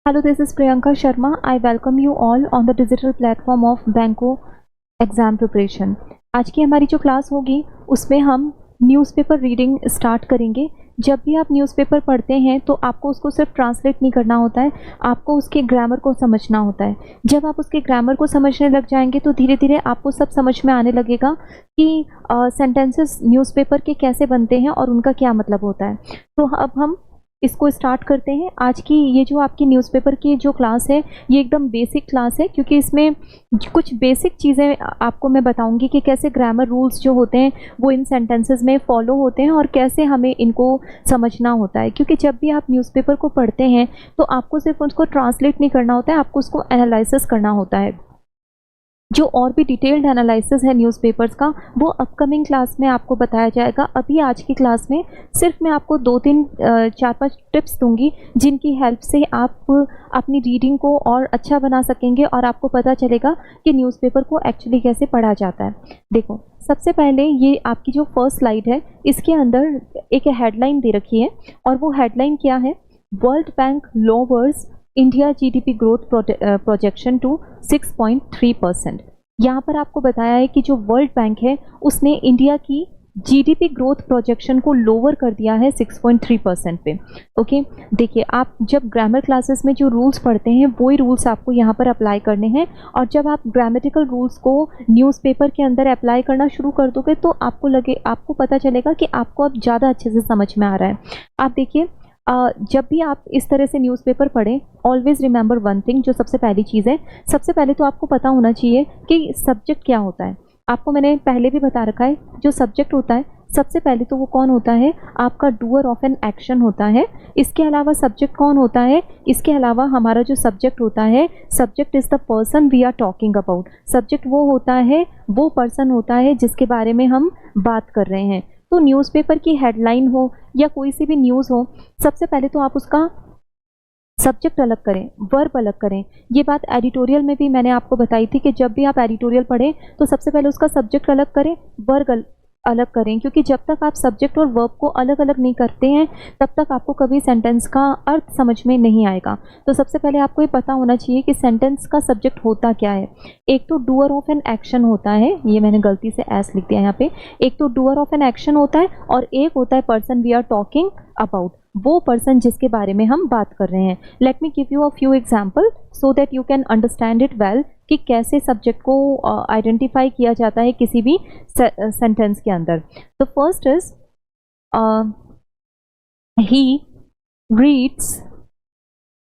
Hello, this is Priyanka Sharma. I welcome you all on the digital platform of Banco exam preparation. आज की हमारी जो class होगी उसमें हम न्यूज़पेपर रीडिंग स्टार्ट करेंगे। जब भी आप न्यूज़पेपर पढ़ते हैं तो आपको उसको सिर्फ ट्रांसलेट नहीं करना होता है, आपको उसके ग्रामर को समझना होता है। जब आप उसके ग्रामर को समझने लग जाएंगे तो धीरे धीरे आपको सब समझ में आने लगेगा कि सेंटेंसेस न्यूज़पेपर के कैसे बनते हैं और उनका क्या मतलब होता है। तो अब हम इसको स्टार्ट करते हैं। आज की ये जो आपकी न्यूज़पेपर की जो क्लास है ये एकदम बेसिक क्लास है, क्योंकि इसमें कुछ बेसिक चीज़ें आपको मैं बताऊंगी कि कैसे ग्रामर रूल्स जो होते हैं वो इन सेंटेंसेस में फॉलो होते हैं और कैसे हमें इनको समझना होता है। क्योंकि जब भी आप न्यूज़पेपर को पढ़ते हैं तो आपको सिर्फ उसको ट्रांसलेट नहीं करना होता है, आपको उसको एनालिसिस करना होता है। जो और भी डिटेल्ड एनालिसिस है न्यूज़पेपर्स का वो अपकमिंग क्लास में आपको बताया जाएगा। अभी आज की क्लास में सिर्फ मैं आपको 4-5 टिप्स दूंगी जिनकी हेल्प से आप अपनी रीडिंग को और अच्छा बना सकेंगे और आपको पता चलेगा कि न्यूज़पेपर को एक्चुअली कैसे पढ़ा जाता है। देखो, सबसे पहले ये आपकी जो फर्स्ट स्लाइड है इसके अंदर एक हेडलाइन दे रखी है और वो हेडलाइन क्या है? World Bank lowers India GDP growth projection to 6.3%। यहाँ पर आपको बताया है कि जो वर्ल्ड बैंक है उसने इंडिया की जीडीपी ग्रोथ प्रोजेक्शन को लोअर कर दिया है 6.3% पे। ओके, देखिए, आप जब ग्रामर क्लासेस में जो रूल्स पढ़ते हैं वही रूल्स आपको यहाँ पर अप्लाई करने हैं, और जब आप ग्रामेटिकल रूल्स को न्यूज़पेपर के अंदर अप्लाई करना शुरू कर दोगे तो आपको पता चलेगा कि आपको अब ज़्यादा अच्छे से समझ में आ रहा है। आप देखिए, जब भी आप इस तरह से न्यूज़पेपर पढ़ें, ऑलवेज़ रिमेंबर वन थिंग। जो सबसे पहली चीज़ है, सबसे पहले तो आपको पता होना चाहिए कि सब्जेक्ट क्या होता है। आपको मैंने पहले भी बता रखा है, जो सब्जेक्ट होता है सबसे पहले तो वो कौन होता है? आपका डूअर ऑफ एन एक्शन होता है। इसके अलावा सब्जेक्ट कौन होता है? इसके अलावा हमारा जो सब्जेक्ट होता है, subject is the person we are talking about. Subject वो होता है, वो पर्सन होता है जिसके बारे में हम बात कर रहे हैं। तो न्यूज़पेपर की हेडलाइन हो या कोई सी भी न्यूज़ हो, सबसे पहले तो आप उसका सब्जेक्ट अलग करें, वर्ब अलग करें। ये बात एडिटोरियल में भी मैंने आपको बताई थी कि जब भी आप एडिटोरियल पढ़ें तो सबसे पहले उसका सब्जेक्ट अलग करें, वर्ब अलग करें, क्योंकि जब तक आप सब्जेक्ट और वर्ब को अलग अलग नहीं करते हैं तब तक आपको कभी सेंटेंस का अर्थ समझ में नहीं आएगा। तो सबसे पहले आपको ये पता होना चाहिए कि सेंटेंस का सब्जेक्ट होता क्या है। एक तो डूअर ऑफ एन एक्शन होता है, ये मैंने गलती से एस लिख दिया यहाँ पे। एक तो डूअर ऑफ एन एक्शन होता है और एक होता है person we are talking about, वो पर्सन जिसके बारे में हम बात कर रहे हैं। Let me give you a few example so that you can understand it well कि कैसे सब्जेक्ट को आइडेंटिफाई किया जाता है किसी भी सेंटेंस के अंदर। तो first is he reads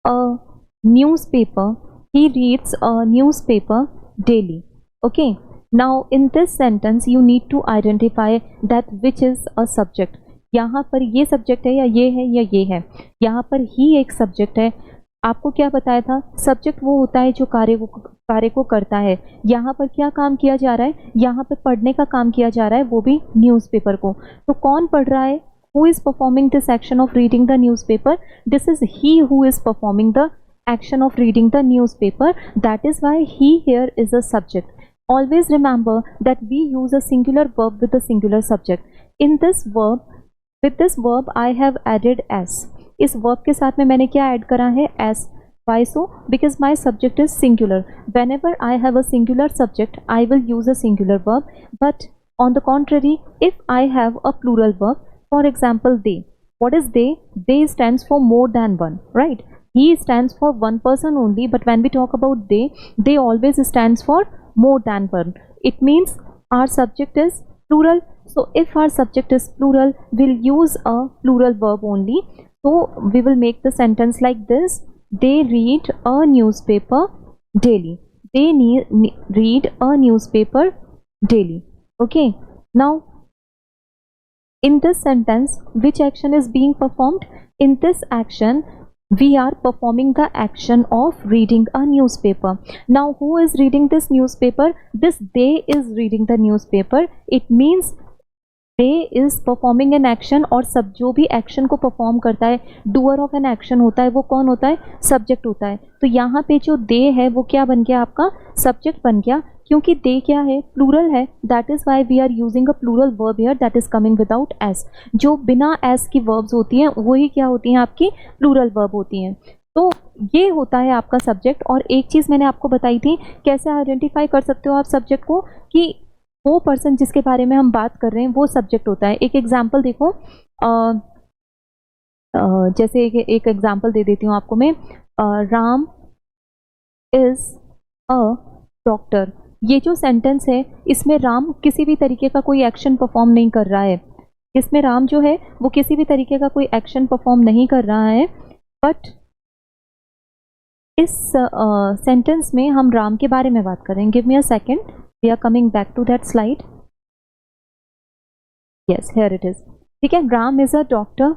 a newspaper, he reads a newspaper daily. Okay, now in this sentence you need to identify that which is a subject. यहाँ पर ये सब्जेक्ट है या ये है। यहाँ पर ही एक सब्जेक्ट है। आपको क्या बताया था? सब्जेक्ट वो होता है जो कार्य को करता है। यहाँ पर क्या काम किया जा रहा है? यहाँ पर पढ़ने का काम किया जा रहा है, वो भी न्यूज़पेपर को। तो कौन पढ़ रहा है? Who is performing this action of reading the newspaper? This is he who is performing the action of reading the newspaper. That is why he here is a subject. Always remember that we use a singular verb with a singular subject. In this verb, with this verb I have added s. इस verb के साथ में मैंने क्या add करा है? s. Why so? Because my subject is singular. Whenever I have a singular subject, I will use a singular verb. But on the contrary, if I have a plural verb, for example, they. What is they? They stands for more than one, right? He stands for one person only, but when we talk about they always stands for more than one. It means our subject is plural. So if our subject is plural, we'll use a plural verb only. So we will make the sentence like this: they read a newspaper daily. They read a newspaper daily. Okay, now in this sentence, which action is being performed? In this action, we are performing the action of reading a newspaper. Now, who is reading this newspaper? This they is reading the newspaper. It means they is performing an action, और सब जो भी action को perform करता है, doer of an action होता है, वो कौन होता है? सब्जेक्ट होता है। तो यहाँ पे जो दे है वो क्या बन गया? आपका सब्जेक्ट बन गया, क्योंकि दे क्या है? प्लूरल है। That is why we are using a plural verb here that is coming without S. जो बिना एस की वर्ब्स होती हैं वही क्या होती हैं? आपकी प्लूरल वर्ब होती हैं। तो ये होता है आपका सब्जेक्ट। और एक चीज़ मैंने आपको बताई थी, कैसे आइडेंटिफाई कर सकते हो आप सब्जेक्ट को, कि वो पर्सन जिसके बारे में हम बात कर रहे हैं वो सब्जेक्ट होता है। एक एग्जाम्पल देखो, जैसे एक एग्जाम्पल दे देती हूँ आपको मैं, राम इज अ डॉक्टर। ये जो सेंटेंस है इसमें राम किसी भी तरीके का कोई एक्शन परफॉर्म नहीं कर रहा है, इसमें राम जो है वो किसी भी तरीके का कोई एक्शन परफॉर्म नहीं कर रहा है, बट इस सेंटेंस में हम राम के बारे में बात करें। Give me a second, we are coming back to that slide. Yes, here it is. ठीक है, Ram is a doctor,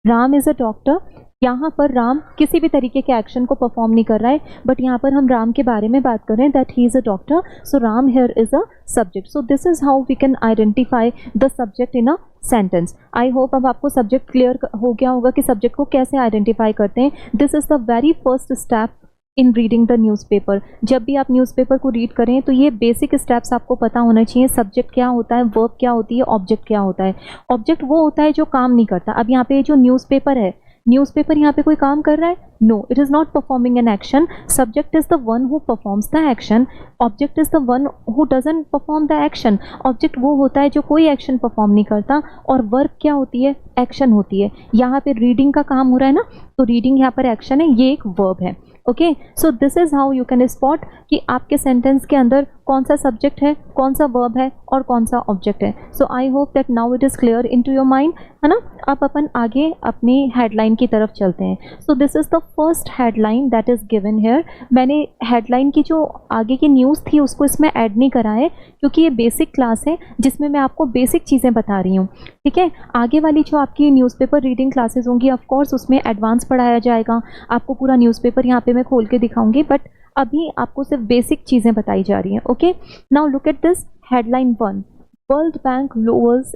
Ram is a doctor. यहाँ पर राम किसी भी तरीके के एक्शन को परफॉर्म नहीं कर रहा है, बट यहाँ पर हम राम के बारे में बात कर रहे हैं, that he is a doctor, so Ram here is a subject. So this is how we can identify the subject in a sentence. I hope अब आपको सब्जेक्ट क्लियर हो गया होगा कि सब्जेक्ट को कैसे आइडेंटिफाई करते हैं। This is the very first step in reading the newspaper. जब भी आप न्यूज़पेपर को रीड करें तो ये बेसिक स्टेप्स आपको पता होना चाहिए। सब्जेक्ट क्या होता है, वर्ब क्या होती है, ऑब्जेक्ट क्या होता है। ऑब्जेक्ट वो होता है जो काम नहीं करता। अब यहाँ पे जो न्यूज़पेपर है, न्यूज़पेपर यहाँ पे कोई काम कर रहा है? No, it is not performing an action. Subject is the one who performs the action, object is the one who doesn't perform the action. Object वो होता है जो कोई एक्शन परफॉर्म नहीं करता, और वर्ब क्या होती है? एक्शन होती है। यहाँ पे रीडिंग का काम हो रहा है ना, तो रीडिंग यहाँ पर एक्शन है, ये एक वर्ब है। Okay, so this is how you can spot कि आपके सेंटेंस के अंदर कौन सा सब्जेक्ट है, कौन सा वर्ब है और कौन सा ऑब्जेक्ट है। So I hope that now it is clear in to your mind, है ना। अब अपन आगे अपनी हेडलाइन की तरफ चलते हैं। सो this is the first headline that is given here. मैंने हेडलाइन की जो आगे की न्यूज़ थी उसको इसमें ऐड नहीं करा है, क्योंकि ये बेसिक क्लास है जिसमें मैं आपको बेसिक चीज़ें बता रही हूँ। ठीक है, आगे वाली जो आपकी न्यूज़पेपर रीडिंग क्लासेस होंगी, ऑफ कोर्स उसमें एडवांस पढ़ाया जाएगा, आपको पूरा न्यूज़पेपर यहाँ पे मैं खोल के दिखाऊंगी, बट अभी आपको सिर्फ बेसिक चीज़ें बताई जा रही हैं। Okay, now look at this headline 1, World Bank lowers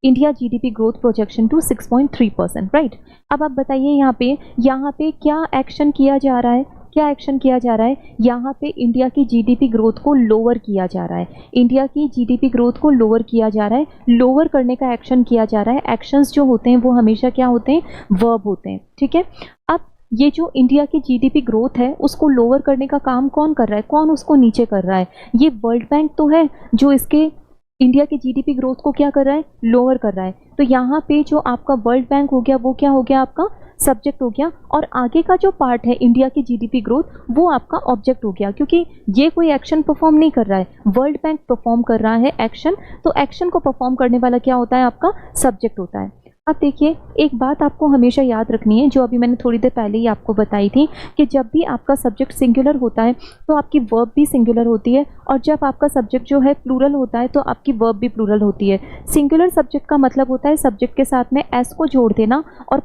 India GDP growth projection to 6.3%, right. अब आप बताइए यहाँ पे क्या एक्शन किया जा रहा है, क्या एक्शन किया जा रहा है? यहाँ पे इंडिया की जीडीपी ग्रोथ को लोअर किया जा रहा है, इंडिया की जीडीपी ग्रोथ को लोअर किया जा रहा है, लोअर करने का एक्शन किया जा रहा है। एक्शंस जो होते हैं वो हमेशा क्या होते हैं? वर्ब होते हैं। ठीक है, अब ये जो इंडिया की जीडीपी ग्रोथ है उसको लोअर करने का काम कौन कर रहा है, कौन उसको नीचे कर रहा है? ये वर्ल्ड बैंक तो है जो इसके इंडिया की जीडीपी ग्रोथ को क्या कर रहा है? लोअर कर रहा है। तो यहाँ पे जो आपका वर्ल्ड बैंक हो गया वो क्या हो गया? आपका सब्जेक्ट हो गया, और आगे का जो पार्ट है इंडिया की जीडीपी ग्रोथ वो आपका ऑब्जेक्ट हो गया, क्योंकि ये कोई एक्शन परफॉर्म नहीं कर रहा है, वर्ल्ड बैंक परफॉर्म कर रहा है एक्शन, तो एक्शन को परफॉर्म करने वाला क्या होता है? आपका सब्जेक्ट होता है। अब देखिए, एक बात आपको हमेशा याद रखनी है, जो अभी मैंने थोड़ी देर पहले ही आपको बताई थी, कि जब भी आपका सब्जेक्ट सिंगुलर होता है तो आपकी वर्ब भी सिंगुलर होती है, और जब आपका सब्जेक्ट जो है प्लूरल होता है तो आपकी वर्ब भी प्लूरल होती है। सिंगुलर सब्जेक्ट का मतलब होता है सब्जेक्ट के साथ में एस को जोड़ देना, और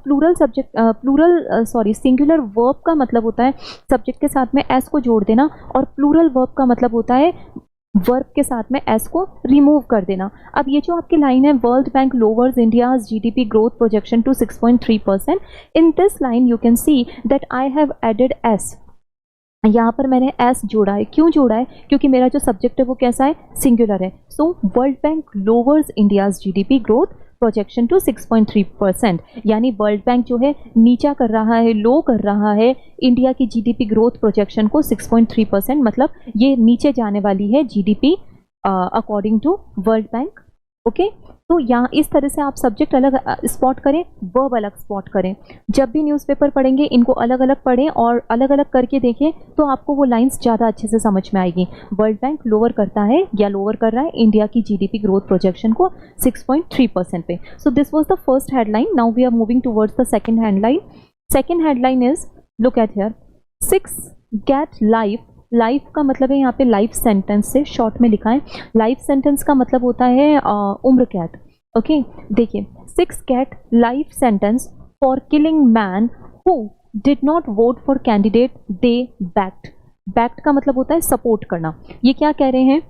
सिंगुलर वर्ब का मतलब होता है सब्जेक्ट के साथ में एस को जोड़ देना, और प्लूरल वर्ब का मतलब होता है वर्ब के साथ में एस को रिमूव कर देना। अब ये जो आपकी लाइन है, World Bank lowers India's GDP growth projection to 6.3%, in this line you can see that I have added S. यहाँ पर मैंने एस जोड़ा है। क्यों जोड़ा है? क्योंकि मेरा जो सब्जेक्ट है वो कैसा है? सिंगुलर है। So World Bank lowers India's GDP growth projection to 6.3%, यानी वर्ल्ड बैंक जो है नीचा कर रहा है, लो कर रहा है इंडिया की जीडीपी ग्रोथ प्रोजेक्शन को 6.3%, मतलब ये नीचे जाने वाली है GDP according to World Bank. Okay, तो यहाँ इस तरह से आप सब्जेक्ट अलग स्पॉट करें, वर्ब अलग स्पॉट करें। जब भी न्यूज़पेपर पढ़ेंगे इनको अलग अलग पढ़ें और अलग अलग करके देखें, तो आपको वो लाइंस ज़्यादा अच्छे से समझ में आएगी। वर्ल्ड बैंक लोअर करता है या लोअर कर रहा है इंडिया की जीडीपी ग्रोथ प्रोजेक्शन को 6.3% पे। So this was the first headline. Now we are moving towards the second headline. Second headline is, look at here, 6 get life. Life का मतलब है यहाँ पे लाइफ सेंटेंस से शॉर्ट में लिखा है। लाइफ सेंटेंस का मतलब होता है उम्र कैद। ओके, देखिए, 6 get life sentence for killing man who did not vote for candidate they backed. Backed का मतलब होता है सपोर्ट करना। ये क्या कह रहे हैं?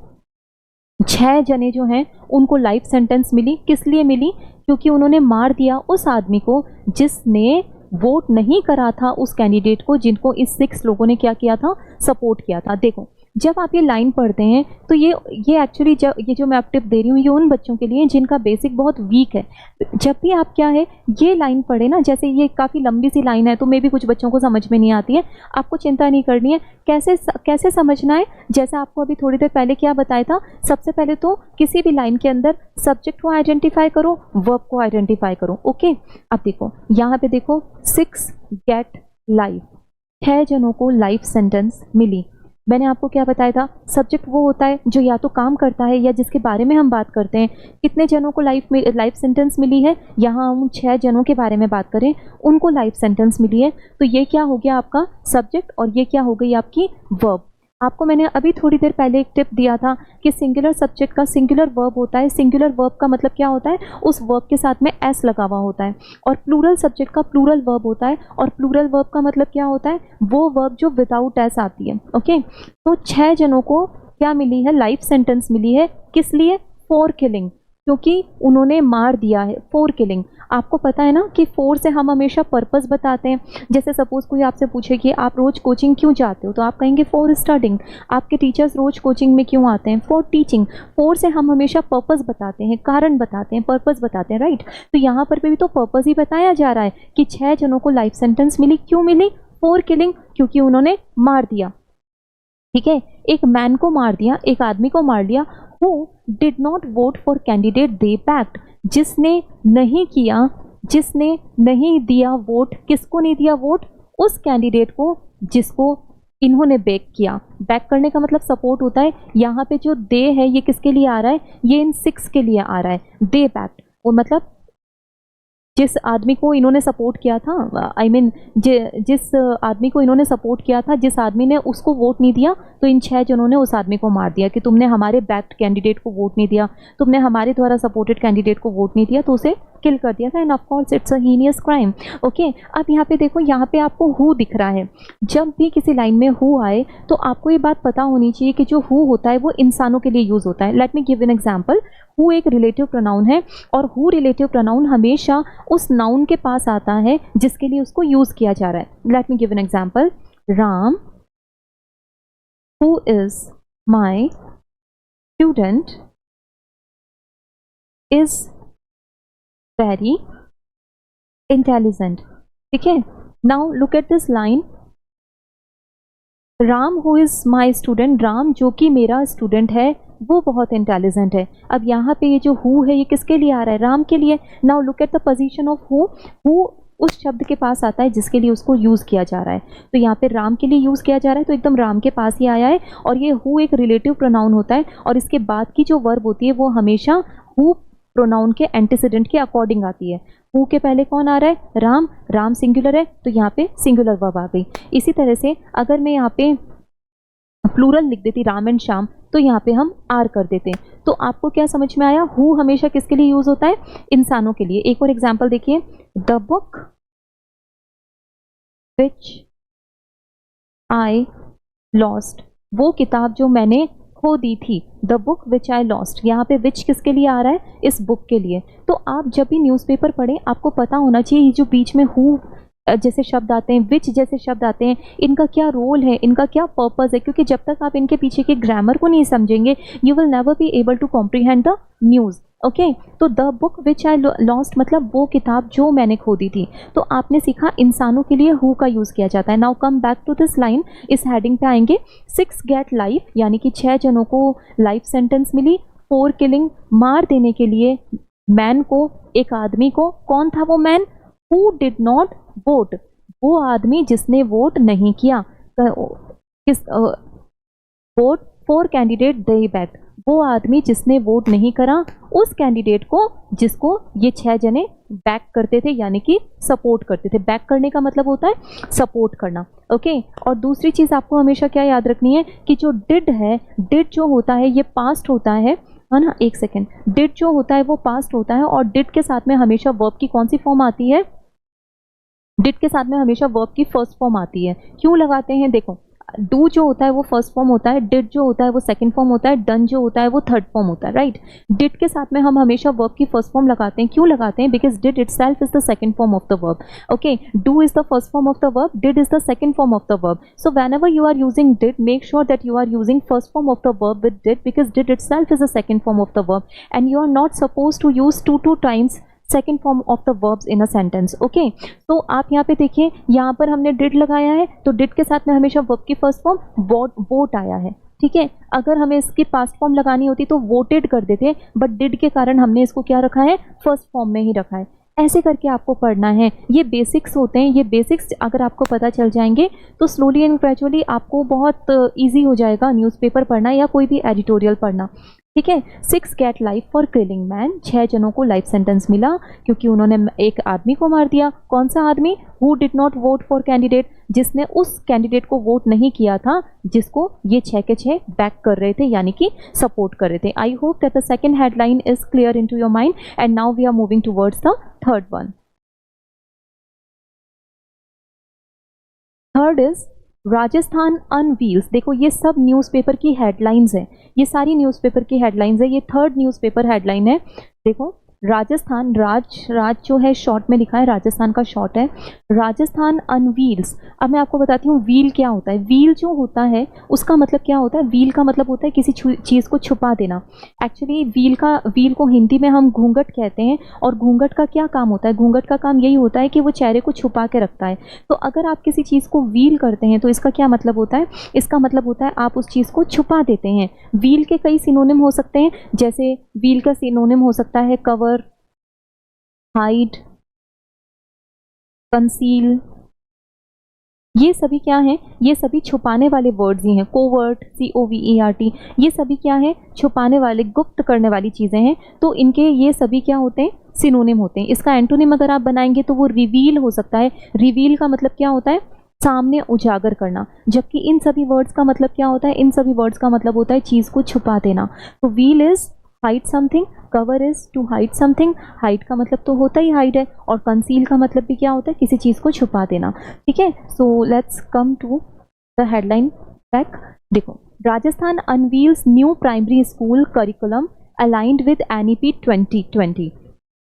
6 जने जो हैं उनको लाइफ सेंटेंस मिली। किस लिए मिली? क्योंकि उन्होंने मार दिया उस आदमी को जिसने वोट नहीं करा था उस कैंडिडेट को, जिनको इस 6 लोगों ने क्या किया था? सपोर्ट किया था। देखो, जब आप ये लाइन पढ़ते हैं तो ये एक्चुअली ये जो मैं आप टिप दे रही हूँ ये उन बच्चों के लिए जिनका बेसिक बहुत वीक है। जब भी आप क्या है ये लाइन पढ़े ना, जैसे ये काफ़ी लंबी सी लाइन है तो मे भी कुछ बच्चों को समझ में नहीं आती है, आपको चिंता नहीं करनी है। कैसे समझना है, जैसा आपको अभी थोड़ी देर पहले क्या बताया था, सबसे पहले तो किसी भी लाइन के अंदर सब्जेक्ट को आइडेंटिफाई करो, वर्ब को आइडेंटिफाई करो। ओके, अब देखो यहाँ पे देखो 6 गेट लाइफ, 6 जनों को लाइफ सेंटेंस मिली। मैंने आपको क्या बताया था, सब्जेक्ट वो होता है जो या तो काम करता है या जिसके बारे में हम बात करते हैं। कितने जनों को लाइफ सेंटेंस मिली है, यहाँ हम 6 जनों के बारे में बात करें, उनको लाइफ सेंटेंस मिली है। तो ये क्या हो गया आपका सब्जेक्ट और ये क्या हो गई आपकी वर्ब। आपको मैंने अभी थोड़ी देर पहले एक टिप दिया था कि सिंगुलर सब्जेक्ट का सिंगुलर वर्ब होता है। सिंगुलर वर्ब का मतलब क्या होता है, उस वर्ब के साथ में एस लगा हुआ होता है। और प्लूरल सब्जेक्ट का प्लूरल वर्ब होता है, और प्लूरल वर्ब का मतलब क्या होता है, वो वर्ब जो विदाउट एस आती है। ओके, तो 6 जनों को क्या मिली है, लाइफ सेंटेंस मिली है। किस लिए, फॉर किलिंग, क्योंकि उन्होंने मार दिया है। फॉर किलिंग, आपको पता है ना कि फॉर से हम हमेशा पर्पस बताते हैं। जैसे सपोज कोई आपसे पूछे कि आप रोज कोचिंग क्यों जाते हो, तो आप कहेंगे फॉर स्टडिंग। आपके टीचर्स रोज कोचिंग में क्यों आते हैं, फॉर टीचिंग। फॉर से हम हमेशा पर्पस बताते हैं, कारण बताते हैं, पर्पस बताते हैं, राइट। तो यहाँ पर भी तो पर्पस ही बताया जा रहा है कि 6 जनों को लाइफ सेंटेंस मिली, क्यों मिली, फॉर किलिंग, क्योंकि उन्होंने मार दिया। ठीक है, एक मैन को मार दिया, एक आदमी को मार दिया। Who did not vote for candidate they backed, जिसने नहीं दिया वोट, किसको नहीं दिया वोट, उस कैंडिडेट को जिसको इन्होंने बैक किया। बैक करने का मतलब सपोर्ट होता है। यहाँ पे जो दे है ये किसके लिए आ रहा है, ये इन 6 के लिए आ रहा है। दे बैक्ड, वो मतलब जिस आदमी को इन्होंने सपोर्ट किया था, जिस आदमी को इन्होंने सपोर्ट किया था, जिस आदमी ने उसको वोट नहीं दिया, तो इन 6 जनों ने उस आदमी को मार दिया कि तुमने हमारे बैक्ड कैंडिडेट को वोट नहीं दिया, तुमने हमारे द्वारा सपोर्टेड कैंडिडेट को वोट नहीं दिया, तो उसे किल कर दिया था। End of course it's a heinous crime. Okay, अब यहाँ पे देखो, यहाँ पे आपको हु दिख रहा है। जब भी किसी लाइन में हु आए तो आपको ये बात पता होनी चाहिए कि जो हु होता है वो इंसानों के लिए यूज होता है। Late me give an example. Who एक रिलेटिव प्रोनाउन है, और हु रिलेटिव प्रोनाउन हमेशा उस नाउन के पास आता है जिसके लिए उसको यूज किया जा रहा है। Late me give an example. Ram who is my student is very intelligent. ठीक है, now look at this line. Ram who is my student, Ram जो कि मेरा स्टूडेंट है वो बहुत इंटेलिजेंट है। अब यहाँ पे ये जो हु है ये किसके लिए आ रहा है, राम के लिए। Now look at the position of who. Who उस शब्द के पास आता है जिसके लिए उसको यूज़ किया जा रहा है। तो यहाँ पे राम के लिए यूज़ किया जा रहा है, तो एकदम राम के पास ही आया है। और ये हु एक रिलेटिव प्रोनाउन होता है, और इसके बाद की जो वर्ब होती है वो हमेशा हु प्रोनाउन के एंटीसीडेंट के अकॉर्डिंग आती है। हु के पहले कौन आ रहा है, राम। राम सिंगुलर है तो यहाँ पे सिंगुलर वर्ब आ गई। इसी तरह से अगर मैं यहाँ पे प्लूरल लिख देती राम एंड श्याम, तो यहाँ पे हम आर कर देते। तो आपको क्या समझ में आया, हु हमेशा किसके लिए यूज होता है, इंसानों के लिए। एक और एग्जांपल देखिए, the book which I lost, वो किताब जो मैंने खो दी थी। The book which I lost, यहाँ पे विच किसके लिए आ रहा है, इस बुक के लिए। तो आप जब भी न्यूज़पेपर पढ़ें आपको पता होना चाहिए ये जो बीच में हु जैसे शब्द आते हैं, विच जैसे शब्द आते हैं, इनका क्या रोल है, इनका क्या पर्पस है। क्योंकि जब तक आप इनके पीछे के ग्रामर को नहीं समझेंगे, you will never be able to comprehend the news. Okay, तो the book which I lost मतलब वो किताब जो मैंने खो दी थी। तो आपने सीखा इंसानों के लिए हु का यूज़ किया जाता है। Now come back to this line. इस हेडिंग पे आएंगे, 6 गेट लाइफ, यानी कि 6 जनों को लाइफ सेंटेंस मिली। फॉर किलिंग, मार देने के लिए, मैन को, एक आदमी को। कौन था वो man, who did not vote, वो आदमी जिसने वोट नहीं किया। किस vote for candidate they back, वो आदमी जिसने वोट नहीं करा उस कैंडिडेट को जिसको ये 6 जने बैक करते थे, यानी कि सपोर्ट करते थे। बैक करने का मतलब होता है सपोर्ट करना। ओके, और दूसरी चीज़ आपको हमेशा क्या याद रखनी है कि जो डिड है, डिड जो होता है ये पास्ट होता है ना। एक सेकेंड, डिड जो होता है वो पास्ट होता है, और डिड के साथ में हमेशा वर्ब की कौन सी फॉर्म आती है, डिड के साथ में हमेशा वर्ब की फर्स्ट फॉर्म आती है। क्यों लगाते हैं, देखो डू जो होता है वो फर्स्ट फॉर्म होता है, डिड जो होता है वो सेकंड फॉर्म होता है, डन जो होता है वो थर्ड फॉर्म होता है, राइट। डिड के साथ में हम हमेशा वर्ब की फर्स्ट फॉर्म लगाते हैं, क्यों लगाते हैं? Because did itself is the second form of the verb, okay. Do is the first form of the verb, did is the second form of the verb. So whenever you are using did, make sure that you are using first form of the verb with did, because did itself is the second form of the verb, and you are not supposed to use two times second form of the verbs in a sentence, okay. तो आप यहाँ पे देखिए, यहाँ पर हमने did लगाया है, तो डिड के साथ में हमेशा वर्ब की फर्स्ट फॉर्म वोट आया है, ठीक है। अगर हमें इसकी पास्ट फॉर्म लगानी होती तो वोटेड कर देते, बट डिड के कारण हमने इसको क्या रखा है, फर्स्ट फॉर्म में ही रखा है। ऐसे करके आपको पढ़ना है, ये बेसिक्स होते हैं। ये बेसिक्स अगर आपको पता चल जाएंगे तो स्लोली एंड ग्रेजुअली आपको बहुत ईजी हो जाएगा न्यूज़पेपर पढ़ना या कोई भी एडिटोरियल पढ़ना, ठीक है। 6 get life for killing man, 6 जनों को लाइफ सेंटेंस मिला क्योंकि उन्होंने एक आदमी को मार दिया। कौन सा आदमी? Who did not vote for candidate, जिसने उस कैंडिडेट को वोट नहीं किया था जिसको ये 6 के 6 बैक कर रहे थे, यानी कि सपोर्ट कर रहे थे। I hope that the second headline is clear in to your mind, and now we are moving towards the third one. Third is Rajasthan unveils. देखो ये सब न्यूज़पेपर की हेडलाइंस हैं, ये सारी न्यूज़पेपर की हेडलाइंस है। ये थर्ड न्यूज़पेपर हेडलाइन है। देखो राजस्थान, राज जो है शॉर्ट में लिखा है, राजस्थान का शॉर्ट है। राजस्थान अनवील्स. अब मैं आपको बताती हूँ व्हील क्या होता है। व्हील जो होता है उसका मतलब क्या होता है? व्हील का मतलब होता है किसी चीज़ को छुपा देना। एक्चुअली व्हील को हिंदी में हम घूंघट कहते हैं, और घूंघट का क्या काम होता है? घूंघट का काम यही होता है कि वो चेहरे को छुपा के रखता है। तो अगर आप किसी चीज़ को व्हील करते हैं तो इसका क्या मतलब होता है? इसका मतलब होता है आप उस चीज़ को छुपा देते हैं। व्हील के कई सिनोनिम हो सकते हैं, जैसे व्हील का सिनोनिम हो सकता है कवर, हाइड, कंसील। ये सभी क्या हैं? ये सभी छुपाने वाले वर्ड्स ही हैं। कोवर्ट, COVERT, ये सभी क्या है? छुपाने वाले, गुप्त करने वाली चीज़ें हैं। तो इनके ये सभी क्या होते हैं? सिनोनिम होते हैं। इसका एंटोनिम अगर आप बनाएंगे तो वो रिवील हो सकता है। रिवील का मतलब क्या होता है? सामने उजागर करना। जबकि इन सभी वर्ड्स का मतलब क्या होता है? इन सभी वर्ड्स का मतलब होता है चीज़ को छुपा देना। तो veil is hide something, cover is to hide something, hide का मतलब तो होता ही हाइड है, और कंसील का मतलब भी क्या होता है? किसी चीज़ को छुपा देना, ठीक है। So let's come to the headline back. देखो Rajasthan unveils new primary school curriculum aligned with NEP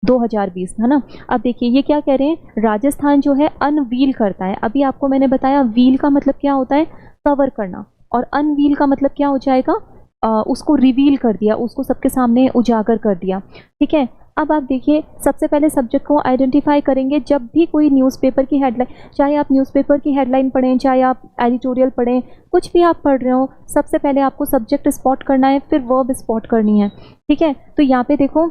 2020, है ना। अब देखिए ये क्या कह रहे हैं? राजस्थान जो है अनवील करता है। अभी आपको मैंने बताया व्हील का मतलब क्या होता है? कवर करना, और अनवील का मतलब क्या हो जाएगा? उसको रिवील कर दिया, उसको सबके सामने उजागर कर दिया, ठीक है। अब आप देखिए सबसे पहले सब्जेक्ट को आइडेंटिफाई करेंगे। जब भी कोई न्यूज़पेपर की हेडलाइन, चाहे आप न्यूज़पेपर की हेडलाइन पढ़ें, चाहे आप एडिटोरियल पढ़ें, कुछ भी आप पढ़ रहे हो, सबसे पहले आपको सब्जेक्ट स्पॉट करना है, फिर वर्ब स्पॉट करनी है, ठीक है। तो यहाँ पे देखो,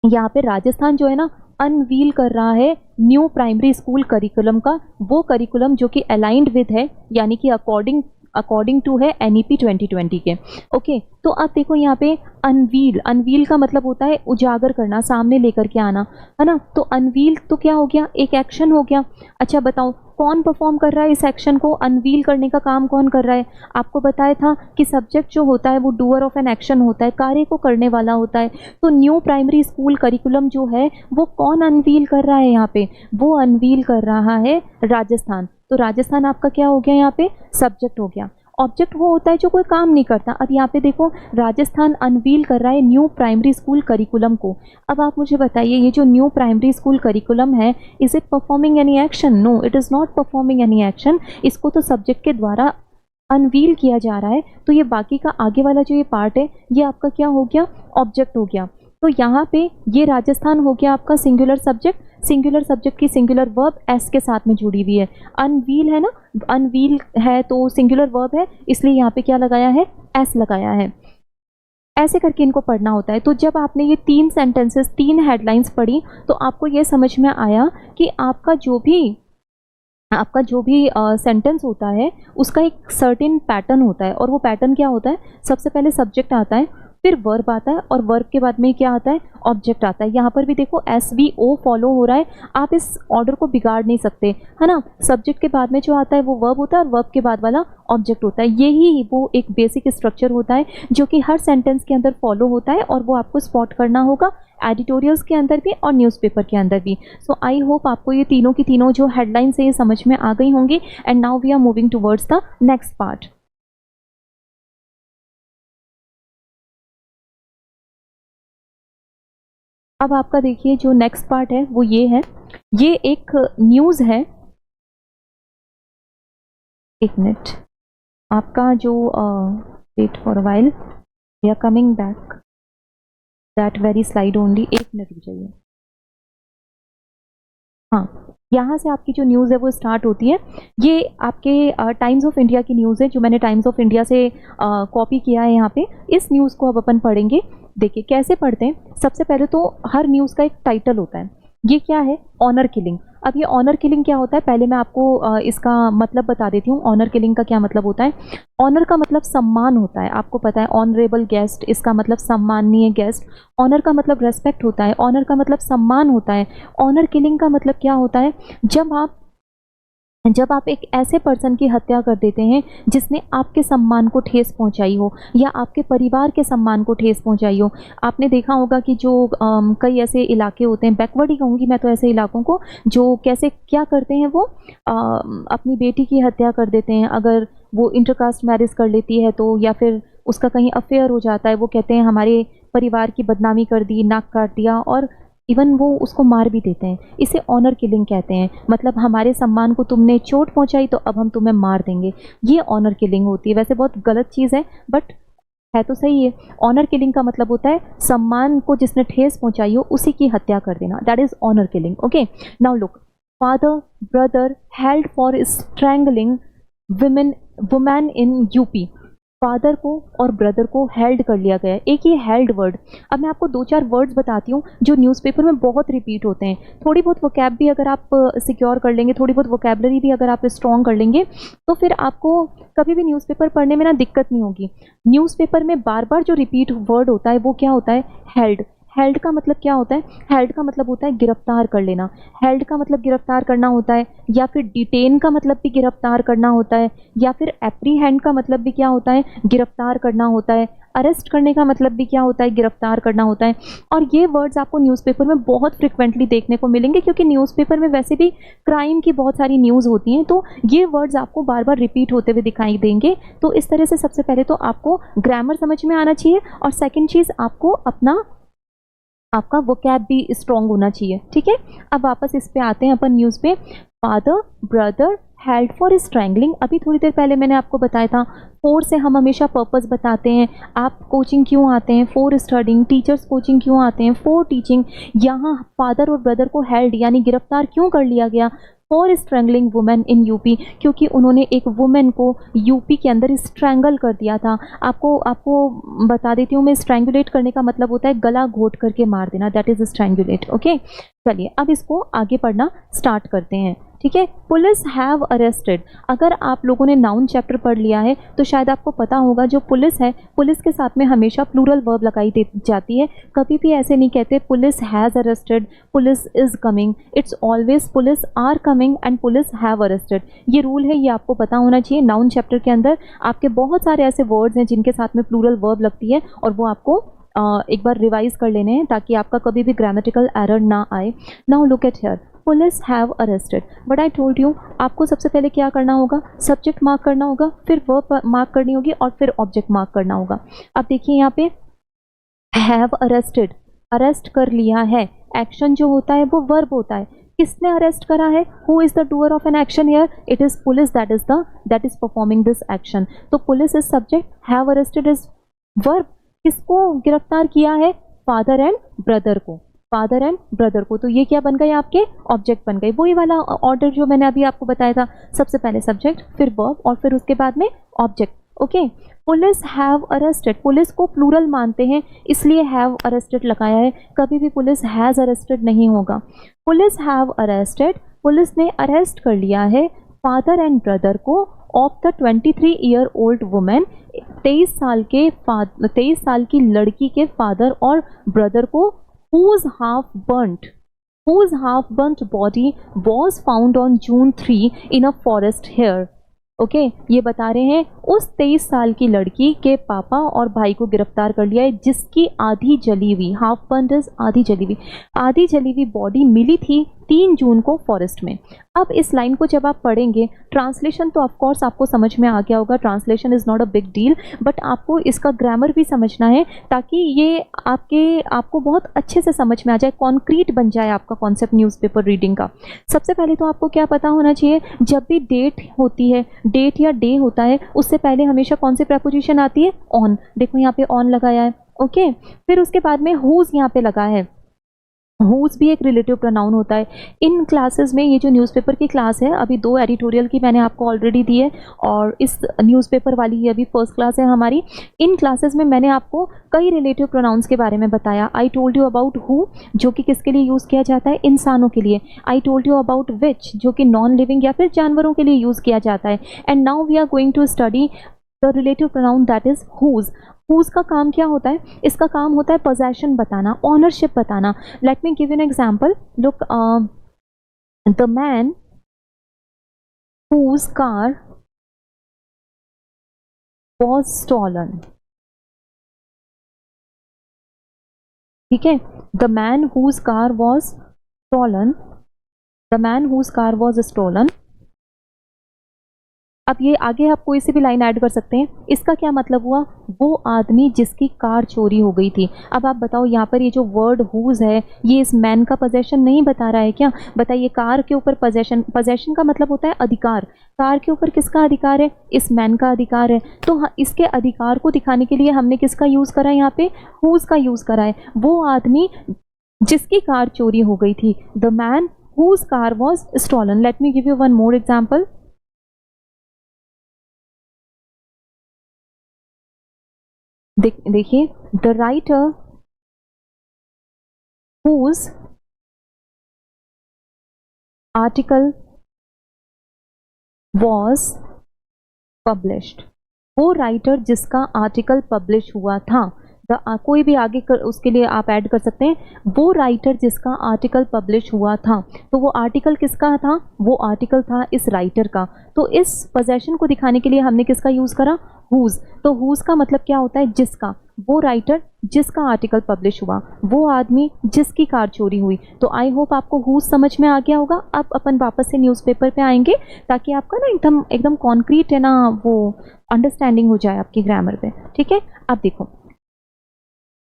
यहाँ पे राजस्थान जो है ना अनवील कर रहा है न्यू प्राइमरी स्कूल करिकुलम का, वो करिकुलम जो कि अलाइंड विद है, यानी कि अकॉर्डिंग टू है NEP 2020 के, ओके। तो अब देखो यहाँ पे अनवील का मतलब होता है उजागर करना, सामने लेकर के आना, है ना। तो अनवील तो क्या हो गया? एक एक्शन हो गया। अच्छा बताओ कौन परफॉर्म कर रहा है इस एक्शन को? अनवील करने का काम कौन कर रहा है? आपको बताया था कि सब्जेक्ट जो होता है वो डूअर ऑफ एन एक्शन होता है, कार्य को करने वाला होता है। तो न्यू प्राइमरी स्कूल करिकुलम जो है वो कौन अनवील कर रहा है यहाँ पे? वो अनवील कर रहा है राजस्थान। तो राजस्थान आपका क्या हो गया? यहाँ पे सब्जेक्ट हो गया। ऑब्जेक्ट वो होता है जो कोई काम नहीं करता। अब यहाँ पे देखो राजस्थान अनवील कर रहा है न्यू प्राइमरी स्कूल करिकुलम को। अब आप मुझे बताइए ये जो न्यू प्राइमरी स्कूल करिकुलम है, is it performing any action? No, it is not performing any action. इसको तो सब्जेक्ट के द्वारा अनवील किया जा रहा है। तो ये बाकी का आगे वाला जो ये पार्ट है ये आपका क्या हो गया? ऑब्जेक्ट हो गया। तो यहाँ पे ये राजस्थान हो गया आपका सिंगुलर सब्जेक्ट। सिंगुलर सब्जेक्ट की सिंगुलर वर्ब एस के साथ में जुड़ी हुई है। अनवील है ना, अनवील है तो सिंगुलर वर्ब है, इसलिए यहाँ पे क्या लगाया है? एस लगाया है। ऐसे करके इनको पढ़ना होता है। तो जब आपने ये 3 सेंटेंसेस, 3 हेडलाइंस पढ़ी तो आपको ये समझ में आया कि आपका जो भी सेंटेंस होता है उसका एक सर्टेन पैटर्न होता है। और वो पैटर्न क्या होता है? सबसे पहले सब्जेक्ट आता है, फिर वर्ब आता है और वर्ब के बाद में क्या आता है, ऑब्जेक्ट आता है। यहाँ पर भी देखो SVO फॉलो हो रहा है, आप इस ऑर्डर को बिगाड़ नहीं सकते, है ना। सब्जेक्ट के बाद में जो आता है वो वर्ब होता है और वर्ब के बाद वाला ऑब्जेक्ट होता है। यही वो एक बेसिक स्ट्रक्चर होता है जो कि हर सेंटेंस के अंदर फॉलो होता है और वो आपको स्पॉट करना होगा एडिटोरियल्स के अंदर भी और न्यूज़पेपर के अंदर भी। सो आई होप आपको ये तीनों की तीनों जो हेडलाइंस है ये समझ में आ गई होंगी। And now we are moving towards the next part. अब आपका देखिए जो नेक्स्ट पार्ट है वो ये है, ये एक न्यूज़ है। एक मिनट, आपका जो wait for a while, we are coming back that very slide only. एक मिनट रुक जाइए। हाँ, यहाँ से आपकी जो न्यूज़ है वो स्टार्ट होती है। ये आपके टाइम्स ऑफ इंडिया की न्यूज़ है जो मैंने टाइम्स ऑफ इंडिया से कॉपी किया है यहाँ पे। इस न्यूज़ को अब अपन पढ़ेंगे। देखिए कैसे पढ़ते हैं। सबसे पहले तो हर न्यूज़ का एक टाइटल होता है। ये क्या है, ऑनर किलिंग। अब ये ऑनर किलिंग क्या होता है, पहले मैं आपको इसका मतलब बता देती हूँ। ऑनर किलिंग का क्या मतलब होता है। ऑनर का मतलब सम्मान होता है, आपको पता है ऑनरेबल गेस्ट, इसका मतलब सम्माननीय गेस्ट। ऑनर का मतलब रेस्पेक्ट होता है, ऑनर का मतलब सम्मान होता है। ऑनर किलिंग का मतलब क्या होता है, जब आप एक ऐसे पर्सन की हत्या कर देते हैं जिसने आपके सम्मान को ठेस पहुंचाई हो या आपके परिवार के सम्मान को ठेस पहुंचाई हो। आपने देखा होगा कि जो कई ऐसे इलाके होते हैं, बैकवर्ड ही कहूँगी मैं तो ऐसे इलाकों को, जो कैसे क्या करते हैं, वो अपनी बेटी की हत्या कर देते हैं। अगर वो इंटरकास्ट मैरिज कर लेती है तो, या फिर उसका कहीं अफेयर हो जाता है, वो कहते हैं हमारे परिवार की बदनामी कर दी, नाक काट दिया, और इवन वो उसको मार भी देते हैं। इसे ऑनर किलिंग कहते हैं। मतलब हमारे सम्मान को तुमने चोट पहुंचाई तो अब हम तुम्हें मार देंगे, ये ऑनर किलिंग होती है। वैसे बहुत गलत चीज़ है बट है तो सही है। ऑनर किलिंग का मतलब होता है सम्मान को जिसने ठेस पहुंचाई हो उसी की हत्या कर देना, that is honour killing. Okay, now look, father brother held for strangling women in UP. Father को और ब्रदर को हेल्ड कर लिया गया है। एक ये हेल्ड वर्ड। अब मैं आपको दो चार वर्ड्स बताती हूँ जो न्यूज़पेपर में बहुत रिपीट होते हैं। थोड़ी बहुत वोकैब भी अगर आप सिक्योर कर लेंगे, थोड़ी बहुत वोकैबलरी भी अगर आप स्ट्रॉन्ग कर लेंगे, तो फिर आपको कभी भी न्यूज़पेपर पढ़ने में ना दिक्कत नहीं होगी। न्यूज़पेपर में बार बार जो रिपीट वर्ड होता है वो क्या होता है, हेल्ड। हेल्ड का मतलब क्या होता है, हेल्ड का मतलब होता है गिरफ्तार कर लेना। हेल्ड का मतलब गिरफ्तार करना होता है, या फिर डिटेन का मतलब भी गिरफ्तार करना होता है, या फिर एप्रीहेंड का मतलब भी क्या होता है, गिरफ्तार करना होता है। अरेस्ट करने का मतलब भी क्या होता है, गिरफ्तार करना होता है। और ये वर्ड्स आपको न्यूज़पेपर में बहुत फ्रिक्वेंटली देखने को मिलेंगे, क्योंकि न्यूज़पेपर में वैसे भी क्राइम की बहुत सारी न्यूज़ होती हैं, तो ये वर्ड्स आपको बार बार रिपीट होते हुए दिखाई देंगे। तो इस तरह से सबसे पहले तो आपको ग्रामर समझ में आना चाहिए, और सेकेंड चीज़ आपको आपका वोकैब भी स्ट्रॉन्ग होना चाहिए। ठीक है, अब वापस इस पे आते हैं अपन न्यूज़ पे। Father brother held for strangling. अभी थोड़ी देर पहले मैंने आपको बताया था, फोर से हम हमेशा पर्पस बताते हैं। आप कोचिंग क्यों आते हैं, फॉर स्टडिंग। टीचर्स कोचिंग क्यों आते हैं, फॉर टीचिंग। यहाँ फादर और ब्रदर को हेल्ड यानी गिरफ्तार क्यों कर लिया गया, for strangling women in UP, क्योंकि उन्होंने एक वुमेन को यूपी के अंदर स्ट्रैंगल कर दिया था। आपको बता देती हूँ मैं, स्ट्रैंगुलेट करने का मतलब होता है गला घोट करके मार देना, दैट इज स्ट्रैंगुलेट। ओके, चलिए अब इसको आगे पढ़ना स्टार्ट करते हैं। ठीक है, पुलिस हैव अरेस्टेड। अगर आप लोगों ने नाउन चैप्टर पढ़ लिया है तो शायद आपको पता होगा, जो पुलिस है, पुलिस के साथ में हमेशा प्लूरल वर्ब लगाई जाती है। कभी भी ऐसे नहीं कहते police has arrested, police is coming. It's always police are coming and police have arrested. ये रूल है, ये आपको पता होना चाहिए। नाउन चैप्टर के अंदर आपके बहुत सारे ऐसे वर्ड्स हैं जिनके साथ में प्लूरल वर्ब लगती है, और वो आपको एक बार रिवाइज कर लेने हैं ताकि आपका कभी भी ग्रामेटिकल एरर ना आए। Now look at here, police have arrested. But I told you, आपको सबसे पहले क्या करना होगा, सब्जेक्ट मार्क करना होगा, फिर वर्ब मार्क करनी होगी, और फिर ऑब्जेक्ट मार्क करना होगा। अब देखिए यहाँ पे हैव अरेस्टेड, अरेस्ट कर लिया है। एक्शन जो होता है वो वर्ब होता है। किसने अरेस्ट करा है, who is the doer of an action here, it is police that is performing this action. तो police is subject, have arrested is verb. किसको गिरफ्तार किया है, फादर एंड ब्रदर को, फादर एंड ब्रदर को। तो ये क्या बन गए, आपके ऑब्जेक्ट बन गए। वही वाला ऑर्डर जो मैंने अभी आपको बताया था, सबसे पहले सब्जेक्ट, फिर वर्ब, और फिर उसके बाद में object. Okay, police have arrested, police को प्लूरल मानते हैं इसलिए हैव अरेस्टेड लगाया है, कभी भी पुलिस हैज़ अरेस्टेड नहीं होगा। पुलिस हैव अरेस्टेड, पुलिस ने अरेस्ट कर लिया है फादर एंड ब्रदर को ऑफ द 23-year-old वुमेन 23 साल की लड़की के फादर और ब्रदर को whose half burnt body was found on June 3 in a forest here. Okay ये बता रहे हैं उस 23 साल की लड़की के पापा और भाई को गिरफ्तार कर लिया है जिसकी आधी जली हुई, हाफ बर्न्ड इज आधी जली हुई बॉडी मिली थी 3 जून को फॉरेस्ट में। अब इस लाइन को जब आप पढ़ेंगे, ट्रांसलेशन तो ऑफ कोर्स आपको समझ में आ गया होगा, translation is not a big deal, but आपको इसका ग्रामर भी समझना है ताकि ये आपको बहुत अच्छे से समझ में आ जाए, कॉन्क्रीट बन जाए आपका कॉन्सेप्ट न्यूज़पेपर रीडिंग का। सबसे पहले तो आपको क्या पता होना चाहिए, जब भी डेट होती है, डेट या डे होता है, उससे पहले हमेशा कौन सी प्रपोजिशन आती है, ऑन। देखो यहाँ पे ऑन लगाया है, ओके। फिर उसके बाद में हुज यहाँ पे लगा है, हुज भी एक रिलेटिव प्रोनाउन होता है। इन क्लासेस में, ये जो न्यूज़पेपर की क्लास है, अभी 2 एडिटोरियल की मैंने आपको ऑलरेडी दी है और इस न्यूज़पेपर वाली ये अभी फर्स्ट क्लास है हमारी। इन क्लासेस में मैंने आपको कई रिलेटिव प्रोनाउंस के बारे में बताया। I told you about who, जो कि किसके लिए यूज़ किया जाता है, इंसानों के लिए। I told you about which, जो कि नॉन लिविंग या फिर जानवरों के लिए यूज़ किया जाता है। And now we are going to study the relative pronoun that is whose. Whose का काम क्या होता है, इसका काम होता है पोजेशन बताना, ऑनरशिप बताना। Let me give an example, look, the man whose car was stolen, ठीक है, the man whose car was stolen, the man whose car was stolen. अब ये आगे आप कोई सी भी लाइन ऐड कर सकते हैं। इसका क्या मतलब हुआ, वो आदमी जिसकी कार चोरी हो गई थी। अब आप बताओ, यहाँ पर ये जो वर्ड हुज है, ये इस मैन का पोजेशन नहीं बता रहा है क्या? बताइए, कार के ऊपर पोजेशन का मतलब होता है अधिकार। कार के ऊपर किसका अधिकार है, इस मैन का अधिकार है। तो इसके अधिकार को दिखाने के लिए हमने किसका यूज़ करा है, यहाँ पे हुज का यूज़ करा है। वो आदमी जिसकी कार चोरी हो गई थी, the man whose car was stolen. Let me give you one more example. देखिए, the writer whose article was published, वो राइटर जिसका आर्टिकल पब्लिश हुआ था। कोई भी आगे उसके लिए आप ऐड कर सकते हैं, वो राइटर जिसका आर्टिकल पब्लिश हुआ था। तो वो आर्टिकल किसका था, वो आर्टिकल था इस राइटर का। तो इस पोजेशन को दिखाने के लिए हमने किसका यूज़ करा, हुज। तो हुज का मतलब क्या होता है, जिसका। वो राइटर जिसका आर्टिकल पब्लिश हुआ, वो आदमी जिसकी कार चोरी हुई। तो आई होप आपको हुज समझ में आ गया होगा। अब अपन वापस से न्यूज़पेपर पे आएंगे ताकि आपका ना एकदम कॉन्क्रीट है ना, वो अंडरस्टैंडिंग हो जाए आपकी ग्रामर पे, ठीक है। अब देखो,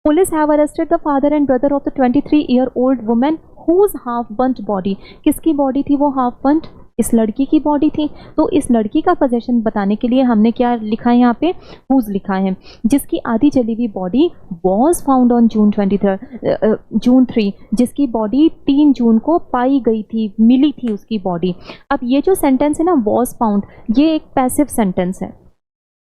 Police have arrested the father and brother of the 23-year-old woman whose half-burnt body, किसकी बॉडी थी वो half burnt, इस लड़की की बॉडी थी। तो इस लड़की का पोजेशन बताने के लिए हमने क्या लिखा है, यहाँ पे whose लिखा है, जिसकी आधी जली हुई body was found on June 3, जिसकी बॉडी 3 जून को पाई गई थी, मिली थी उसकी बॉडी। अब ये जो सेंटेंस है ना, was found, ये एक पैसिव सेंटेंस है।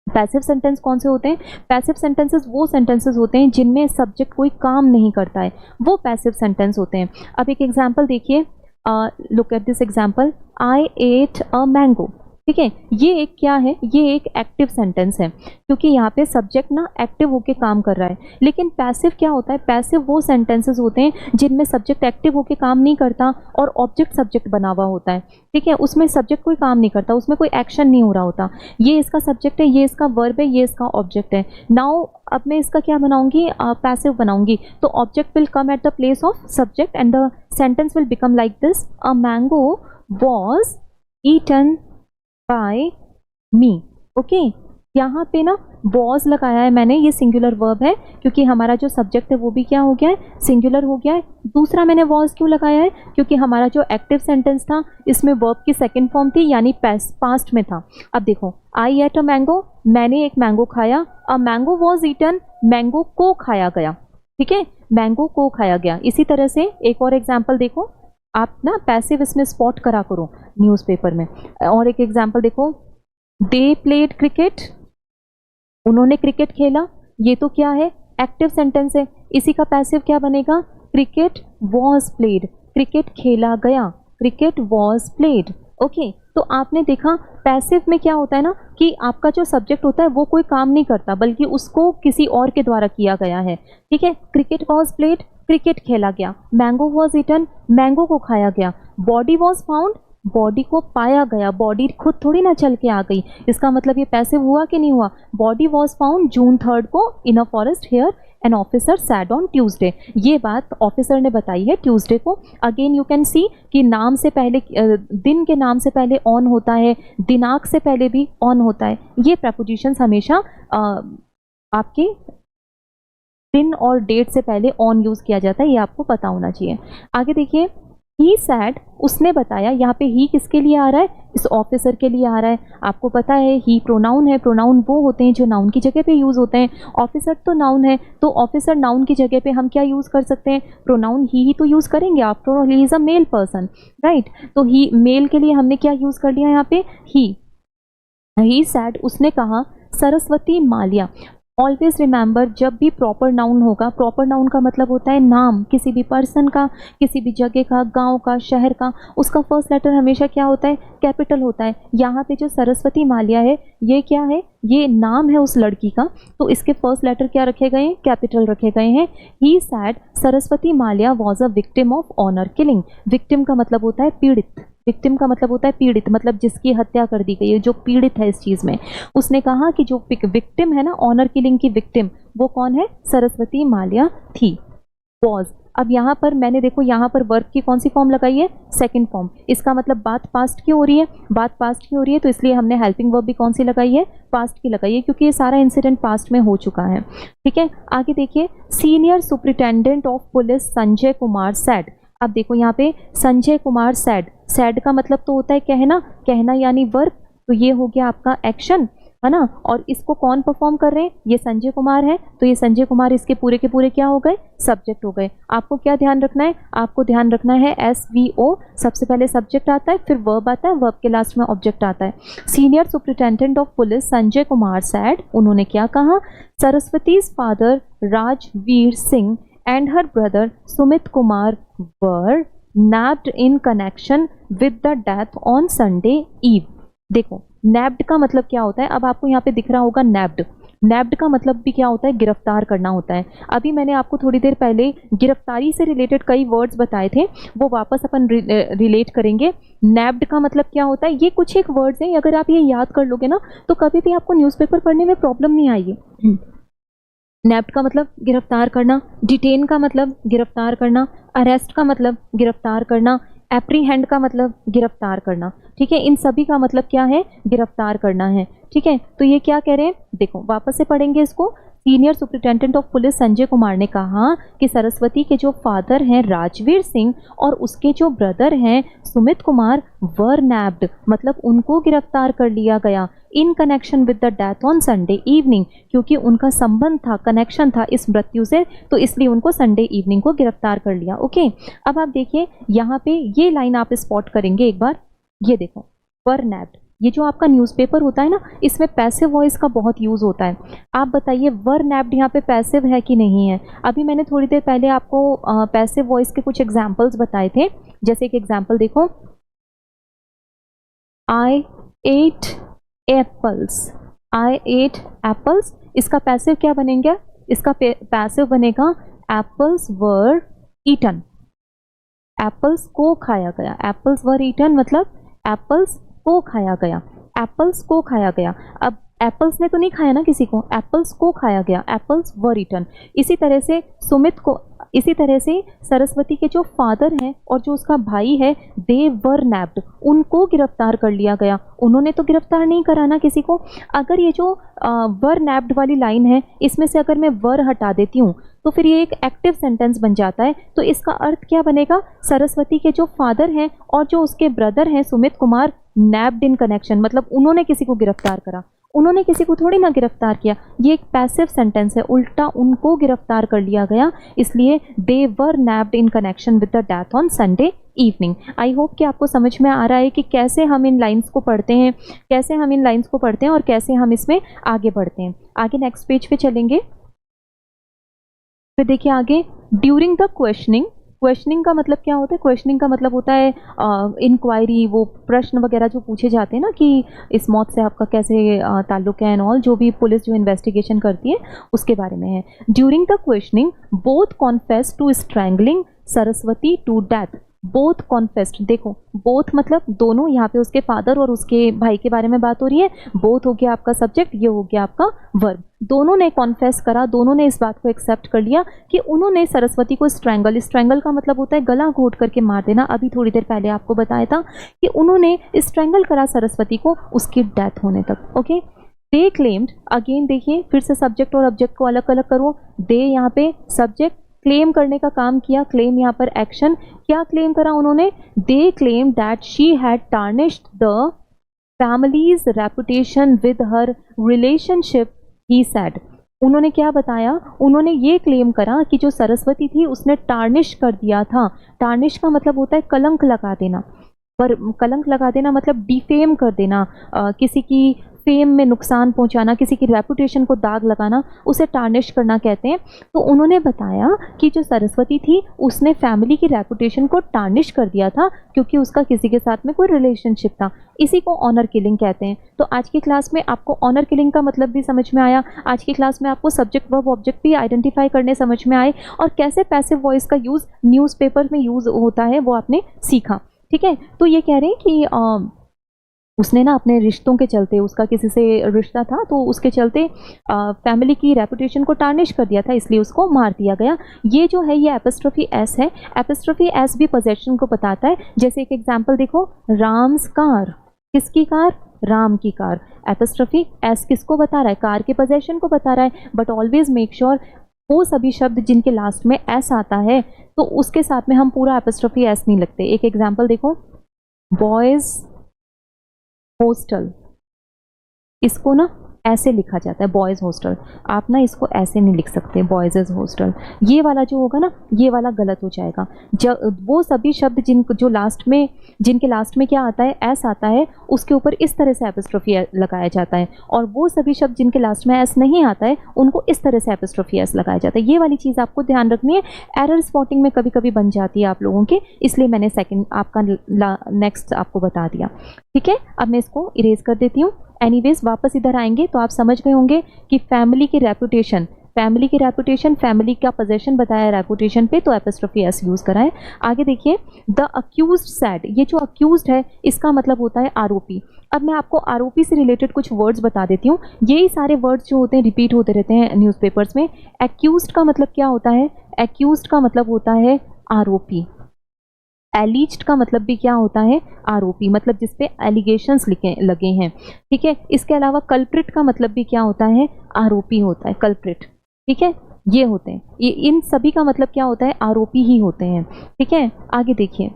पैसिव सेंटेंस कौन से होते हैं, पैसिव सेंटेंसेस वो सेंटेंसेस होते हैं जिनमें सब्जेक्ट कोई काम नहीं करता है, वो पैसिव सेंटेंस होते हैं। अब एक एग्जांपल देखिए, look at this example, I at a mango, ठीक है। ये एक क्या है, ये एक एक्टिव सेंटेंस है क्योंकि यहाँ पे सब्जेक्ट ना एक्टिव होके काम कर रहा है। लेकिन पैसिव क्या होता है, पैसिव वो सेंटेंसेस होते हैं जिनमें सब्जेक्ट एक्टिव होके काम नहीं करता और ऑब्जेक्ट सब्जेक्ट बना हुआ होता है, ठीक है। उसमें सब्जेक्ट कोई काम नहीं करता, उसमें कोई एक्शन नहीं हो रहा होता। ये इसका सब्जेक्ट है, ये इसका वर्ब है, ये इसका ऑब्जेक्ट है। नाउ अब मैं इसका क्या बनाऊंगी, पैसिव बनाऊंगी। तो object will come at the place of subject and the sentence will become like this, a mango was eaten by me, okay. यहाँ पे ना was लगाया है मैंने, ये सिंगुलर वर्ब है क्योंकि हमारा जो सब्जेक्ट है वो भी क्या हो गया है, सिंगुलर हो गया है। दूसरा मैंने was क्यों लगाया है, क्योंकि हमारा जो एक्टिव सेंटेंस था इसमें वर्ब की सेकंड फॉर्म थी, यानी पास्ट में था। अब देखो, आई एट अ मैंगो, मैंने एक मैंगो खाया, a mango was eaten, mango को खाया गया, ठीक है, मैंगो को खाया गया। इसी तरह से एक और एग्जाम्पल देखो, आप ना पैसिव इसमें स्पॉट करा करो न्यूज़पेपर में। और एक एग्जांपल देखो, दे प्लेड क्रिकेट, उन्होंने क्रिकेट खेला। ये तो क्या है, एक्टिव सेंटेंस है। इसी का पैसिव क्या बनेगा, क्रिकेट वॉज प्लेड, क्रिकेट खेला गया, क्रिकेट वॉज प्लेड, ओके तो आपने देखा पैसिव में क्या होता है ना कि आपका जो सब्जेक्ट होता है वो कोई काम नहीं करता बल्कि उसको किसी और के द्वारा किया गया है, ठीक है। क्रिकेट वॉज प्लेड, क्रिकेट खेला गया। मैंगो वॉज ईटन, मैंगो को खाया गया। बॉडी वॉज फाउंड, बॉडी को पाया गया। बॉडी खुद थोड़ी ना चल के आ गई, इसका मतलब ये पैसिव हुआ कि नहीं हुआ। बॉडी वॉज फाउंड June 3 को in a forest here an officer said on Tuesday. ये बात ऑफिसर ने बताई है ट्यूसडे को। अगेन यू कैन सी कि नाम से पहले दिन के नाम से पहले ऑन होता है, दिनांक से पहले भी ऑन होता है। ये प्रपोजिशंस हमेशा आपके दिन और डेट से ऑन यूज किया जाता है, ये आपको पता होना चाहिए। आगे देखिए, ही सैड, उसने बताया। यहाँ पे ही किसके लिए आ रहा है, इस ऑफिसर के लिए आ रहा है। आपको पता है ही प्रोनाउन है, प्रोनाउन वो होते हैं जो नाउन की जगह पे यूज होते हैं। ऑफिसर तो नाउन है, तो ऑफिसर नाउन की जगह पे हम क्या यूज कर सकते हैं, प्रोनाउन ही तो यूज करेंगे। After all he is a male person, right. तो ही मेल के लिए हमने क्या यूज कर लिया यहाँ पे, ही सैड, उसने कहा। सरस्वती माल्या, ऑलवेज रिमेंबर जब भी प्रॉपर नाउन होगा, प्रॉपर नाउन का मतलब होता है नाम किसी भी पर्सन का, किसी भी जगह का, गांव का, शहर का, उसका फर्स्ट लेटर हमेशा क्या होता है, कैपिटल होता है। यहाँ पे जो सरस्वती माल्या है ये क्या है, ये नाम है उस लड़की का, तो इसके फर्स्ट लेटर क्या रखे गए हैं, कैपिटल रखे गए हैं। He said Saraswati Malya was a victim of honour killing. Victim का मतलब होता है पीड़ित, विक्टिम का मतलब होता है पीड़ित, मतलब जिसकी हत्या कर दी गई है, जो पीड़ित है इस चीज़ में। उसने कहा कि जो विक्टिम है ना, ऑनर किलिंग की विक्टिम, वो कौन है, सरस्वती माल्या थी। वॉज, अब यहाँ पर मैंने देखो यहाँ पर वर्ब की कौन सी फॉर्म लगाई है, सेकंड फॉर्म। इसका मतलब बात पास्ट की हो रही है, बात पास्ट की हो रही है, तो इसलिए हमने हेल्पिंग वर्ब भी कौन सी लगाई है, पास्ट की लगाई है, क्योंकि ये सारा इंसिडेंट पास्ट में हो चुका है, ठीक है। आगे देखिए, senior superintendent of police Sanjay Kumar sad. अब देखो यहाँ पे संजय कुमार सैड, सैड का मतलब तो होता है कहना, कहना यानी वर्ब, तो ये हो गया आपका एक्शन, है ना। और इसको कौन परफॉर्म कर रहे हैं, ये संजय कुमार है, तो ये संजय कुमार इसके पूरे के पूरे क्या हो गए, सब्जेक्ट हो गए। आपको क्या ध्यान रखना है, आपको ध्यान रखना है SVO, सबसे पहले सब्जेक्ट आता है, फिर वर्ब आता है, वर्ब के लास्ट में ऑब्जेक्ट आता है। Senior superintendent of police Sanjay Kumar said, उन्होंने क्या कहा, Saraswati's father Rajveer Singh and her brother Sumit Kumar were nabbed in connection with the death on Sunday eve। देखो nabbed का मतलब क्या होता है, अब आपको यहाँ पे दिख रहा होगा nabbed, nabbed का मतलब भी क्या होता है, गिरफ्तार करना होता है। अभी मैंने आपको थोड़ी देर पहले गिरफ्तारी से रिलेटेड कई वर्ड्स बताए थे, वो वापस अपन रिलेट करेंगे। nabbed का मतलब क्या होता है, ये कुछ एक वर्ड्स हैं, अगर आप ये याद कर लोगे ना तो कभी भी आपको न्यूज़पेपर पढ़ने में प्रॉब्लम नहीं आएगी। नैप्ड का मतलब गिरफ्तार करना, डिटेन का मतलब गिरफ्तार करना, अरेस्ट का मतलब गिरफ्तार करना, एप्रीहेंड का मतलब गिरफ्तार करना, ठीक है। इन सभी का मतलब क्या है, गिरफ्तार करना है, ठीक है। तो ये क्या कह रहे हैं, देखो वापस से पढ़ेंगे इसको। Senior superintendent of police Sanjay Kumar ने कहा कि सरस्वती के जो फादर हैं राजवीर सिंह और उसके जो ब्रदर हैं सुमित कुमार वर नैब्ड, मतलब उनको गिरफ्तार कर लिया गया इन connection with the death on Sunday evening, क्योंकि उनका संबंध था, कनेक्शन था इस मृत्यु से, तो इसलिए उनको संडे इवनिंग को गिरफ्तार कर लिया। ओके, अब आप देखिए यहाँ पे ये लाइन आप स्पॉट करेंगे एक बार, ये देखो वर नैब्ड, ये जो आपका न्यूज़पेपर होता है ना, इसमें पैसिव वॉइस का बहुत यूज़ होता है। आप बताइए वर नैप्ड यहाँ पे पैसिव है कि नहीं है। अभी मैंने थोड़ी देर पहले आपको पैसिव वॉइस के कुछ एग्जांपल्स बताए थे, जैसे एक एग्जांपल देखो, आई एट एप्पल्स, आई एट एप्पल्स, इसका पैसिव क्या बनेगा, इसका पैसिव बनेगा एप्पल्स वर ईटन, एप्पल्स को खाया गया, एप्पल्स वर ईटन मतलब एप्पल्स को खाया गया, एप्पल्स को खाया गया। अब एप्पल्स ने तो नहीं खाया ना किसी को, एप्पल्स को खाया गया, एप्पल्स वर ईटन। इसी तरह से सुमित को, इसी तरह से सरस्वती के जो फादर हैं और जो उसका भाई है दे वर नैप्ड, उनको गिरफ्तार कर लिया गया, उन्होंने तो गिरफ्तार नहीं करा ना किसी को। अगर ये जो वर नैप्ड वाली लाइन है, इसमें से अगर मैं वर हटा देती हूँ तो फिर ये एक एक्टिव सेंटेंस बन जाता है। तो इसका अर्थ क्या बनेगा, सरस्वती के जो फादर हैं और जो उसके ब्रदर हैं सुमित कुमार नैप्ड इन कनेक्शन, मतलब उन्होंने किसी को गिरफ्तार करा, उन्होंने किसी को थोड़ी ना गिरफ्तार किया, ये एक पैसिव सेंटेंस है, उल्टा उनको गिरफ्तार कर लिया गया, इसलिए they were nabbed in connection with the death on Sunday evening. I hope कि आपको समझ में आ रहा है कि कैसे हम इन लाइंस को पढ़ते हैं, कैसे हम इन लाइंस को पढ़ते हैं और कैसे हम इसमें आगे बढ़ते हैं। आगे नेक्स्ट पेज पे चलेंगे, फिर देखिए आगे, ड्यूरिंग द क्वेश्चनिंग क्वेश्चनिंग का मतलब क्या होता है? क्वेश्चनिंग का मतलब होता है इंक्वायरी, वो प्रश्न वगैरह जो पूछे जाते हैं ना कि इस मौत से आपका कैसे ताल्लुक है एंड ऑल, जो भी पुलिस जो इन्वेस्टिगेशन करती है उसके बारे में है। During the questioning both confess to strangling Saraswati to death. Both confessed, देखो बोथ मतलब दोनों, यहाँ पे उसके फादर और उसके भाई के बारे में बात हो रही है। बोथ हो गया आपका सब्जेक्ट, ये हो गया आपका वर्ब। दोनों ने कॉन्फेस करा, दोनों ने इस बात को एक्सेप्ट कर लिया कि उन्होंने सरस्वती को स्ट्रैंगल, स्ट्रैंगल का मतलब होता है गला घोट करके मार देना। अभी थोड़ी देर पहले आपको बताया था कि उन्होंने स्ट्रैंगल करा सरस्वती को उसकी डेथ होने तक। ओके, दे क्लेम्ड, अगेन देखिए फिर से सब्जेक्ट और ऑब्जेक्ट को अलग अलग करो। दे यहाँ पे सब्जेक्ट, क्लेम करने का काम किया, क्लेम यहाँ पर एक्शन। क्या क्लेम करा उन्होंने? They claim that she had tarnished the families reputation with her relationship, he said. उन्होंने क्या बताया? उन्होंने ये क्लेम करा कि जो सरस्वती थी उसने टार्निश कर दिया था। टार्निश का मतलब होता है कलंक लगा देना, पर कलंक लगा देना मतलब डिफेम कर देना, किसी की फेम में नुकसान पहुंचाना, किसी की रेपुटेशन को दाग लगाना, उसे टार्निश करना कहते हैं। तो उन्होंने बताया कि जो सरस्वती थी उसने फैमिली की रेपुटेशन को टार्निश कर दिया था क्योंकि उसका किसी के साथ में कोई रिलेशनशिप था। इसी को ऑनर किलिंग कहते हैं। तो आज की क्लास में आपको ऑनर किलिंग का मतलब भी समझ में आया। आज की क्लास में आपको सब्जेक्ट वर्ब ऑब्जेक्ट भी आइडेंटिफाई करने समझ में आए और कैसे पैसिव वॉइस का यूज़ न्यूज़पेपर में यूज़ होता है वो आपने सीखा। ठीक है, तो ये कह रहे हैं कि उसने ना अपने रिश्तों के चलते, उसका किसी से रिश्ता था तो उसके चलते फैमिली की रेपुटेशन को टार्निश कर दिया था, इसलिए उसको मार दिया गया। ये जो है ये एपिस्ट्रोफी एस है। एपिस्ट्रोफी एस भी पोजेशन को बताता है। जैसे एक एग्जांपल देखो, राम्स कार, किसकी कार? राम की कार। एपिस्ट्रोफी एस किसको बता रहा है? कार के पोजेशन को बता रहा है। बट ऑलवेज मेक श्योर वो सभी शब्द जिनके लास्ट में एस आता है तो उसके साथ में हम पूरा एपिस्ट्रोफी एस नहीं लिखते। एक एग्जाम्पल देखो, बॉयज हॉस्टल, इसको ना ऐसे लिखा जाता है बॉयज़ हॉस्टल। आप ना इसको ऐसे नहीं लिख सकते बॉयज़ हॉस्टल, ये वाला जो होगा ना ये वाला गलत हो जाएगा। जब वो सभी शब्द जो लास्ट में, जिनके लास्ट में क्या आता है? एस आता है, उसके ऊपर इस तरह से एपिस्ट्रोफी लगाया जाता है। और वो सभी शब्द जिनके लास्ट में एस नहीं आता है उनको इस तरह से एपिस्ट्रोफी एस लगाया जाता है। ये वाली चीज़ आपको ध्यान रखनी है। एरर स्पॉटिंग में कभी कभी बन जाती है आप लोगों के, इसलिए मैंने सेकेंड आपका नेक्स्ट आपको बता दिया। ठीक है, अब मैं इसको इरेज कर देती हूँ। एनीवेज वापस इधर आएंगे तो आप समझ गए होंगे कि फैमिली की रेपुटेशन, फैमिली की रेपुटेशन, फैमिली का पोजेशन बताया रेपुटेशन पे, तो एपिस्ट्रोफी एस यूज़ करा है। आगे देखिए, द अक्यूज्ड सेड, ये जो अक्यूज्ड है इसका मतलब होता है आरोपी। अब मैं आपको आरोपी से रिलेटेड कुछ वर्ड्स बता देती हूँ। यही सारे वर्ड्स जो होते हैं रिपीट होते रहते हैं न्यूज़पेपर्स में। एक्यूज्ड का मतलब क्या होता है? एक्यूज्ड का मतलब होता है आरोपी। एलिज्ड का मतलब भी क्या होता है? आरोपी, मतलब जिसपे एलिगेशंस लगे हैं। ठीक है, इसके अलावा कल्प्रिट का मतलब भी क्या होता है? आरोपी होता है, कल्प्रिट। ठीक है, ये होते हैं, ये इन सभी का मतलब क्या होता है? आरोपी ही होते हैं। ठीक है, आगे देखिए,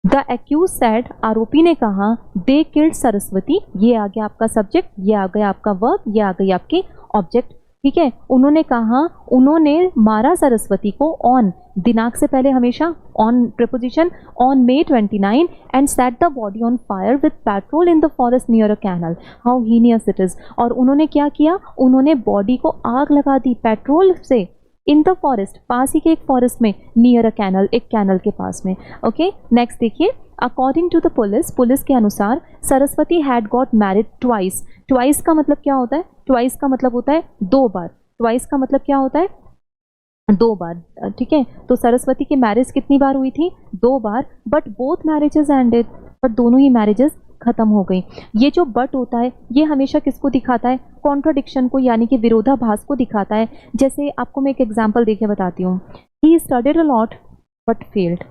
द एक्यूज सेड, आरोपी ने कहा, दे किल्ड सरस्वती, ये आ गया आपका सब्जेक्ट, ये आ गया आपका वर्ब, ये आ गई आपकी ऑब्जेक्ट। ठीक है, उन्होंने कहा, उन्होंने मारा सरस्वती को ऑन, दिनांक से पहले हमेशा on preposition, on May 29 and set the body on fire with petrol in the forest near a canal, how heinous it is. और उन्होंने क्या किया? उन्होंने बॉडी को आग लगा दी पेट्रोल से, इन द फॉरेस्ट, पास ही के एक फॉरेस्ट में, नियर अ कैनल, एक कैनल के पास में। ओके, नेक्स्ट देखिए, according to the police, police के अनुसार Saraswati had got married twice. Twice का मतलब क्या होता है? ट्वाइस का मतलब होता है दो बार। ट्वाइस का मतलब क्या होता है? दो बार। ठीक है, तो सरस्वती की मैरिज कितनी बार हुई थी? दो बार। बट बोथ मैरिजेस एंडेड, पर दोनों ही मैरिजेस खत्म हो गई। ये जो बट होता है ये हमेशा किसको दिखाता है? कॉन्ट्राडिक्शन को, यानी कि विरोधाभास को दिखाता है। जैसे आपको मैं एक एग्जांपल देके बताती हूँ। He studied a lot but failed,